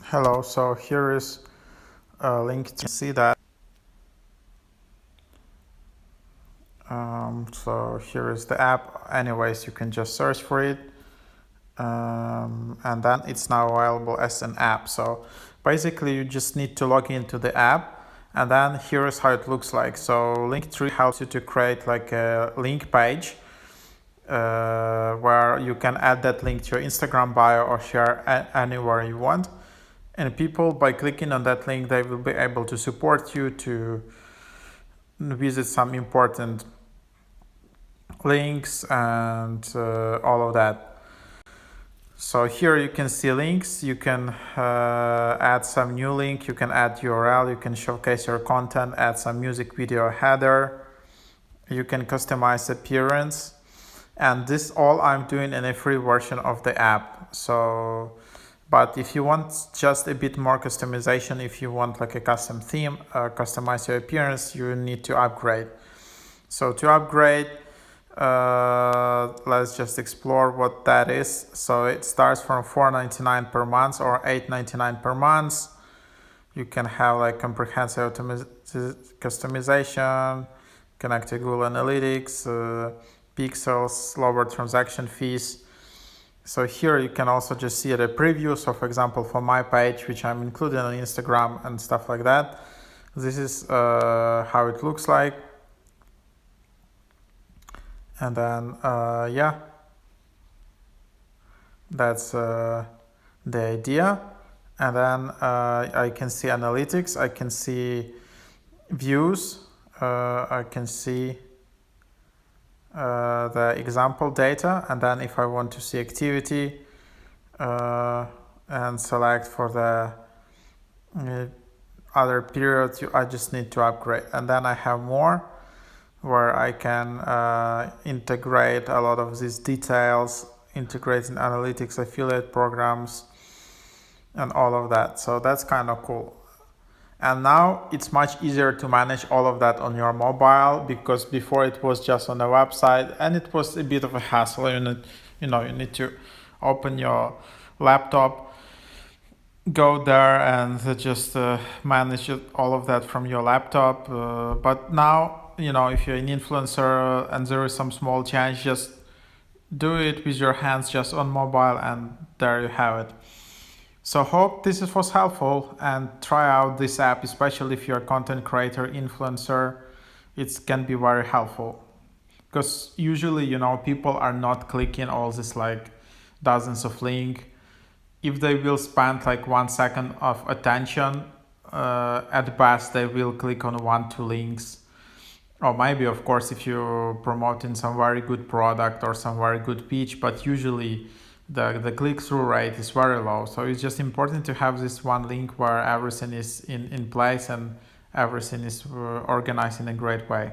Hello, so here is a link to see that. So here is the app. Anyways, you can just search for it. And then it's now available as an app. So basically you just need to log into the app, and then here is how it looks like. So LinkTree helps you to create like a link page where you can add that link to your Instagram bio or share anywhere you want. And people, by clicking on that link, they will be able to support you to visit some important links and all of that. So here you can see links, you can add some new link, you can add URL, you can showcase your content, add some music video header, you can customize appearance, and this all I'm doing in a free version of the app. So, but if you want just a bit more customization, if you want like a custom theme, customize your appearance, you need to upgrade. So to upgrade, let's just explore what that is. So it starts from $4.99 per month or $8.99 per month. You can have like comprehensive customization, connect to Google Analytics, pixels, lower transaction fees. So here you can also just see the preview. So for example, for my page, which I'm including on Instagram and stuff like that, this is how it looks like. And then, yeah, that's the idea. And then I can see analytics, I can see views, I can see the example data. And then if I want to see activity and select for the other periods, I just need to upgrade. And then I have more, where I can integrate a lot of these details, integrating analytics, affiliate programs, and all of that. So that's kind of cool. And now it's much easier to manage all of that on your mobile, because before it was just on the website and it was a bit of a hassle. You need to open your laptop, go there and just manage all of that from your laptop. But now, if you're an influencer and there is some small change, just do it with your hands, just on mobile, and there you have it. So hope this was helpful, and try out this app, especially if you're a content creator, influencer. It can be very helpful, because usually, people are not clicking all this like dozens of links. If they will spend like 1 second of attention, at best they will click on 1-2 links. Or maybe, of course, if you're promoting some very good product or some very good pitch, but usually the click-through rate is very low. So it's just important to have this one link where everything is in place and everything is organized in a great way.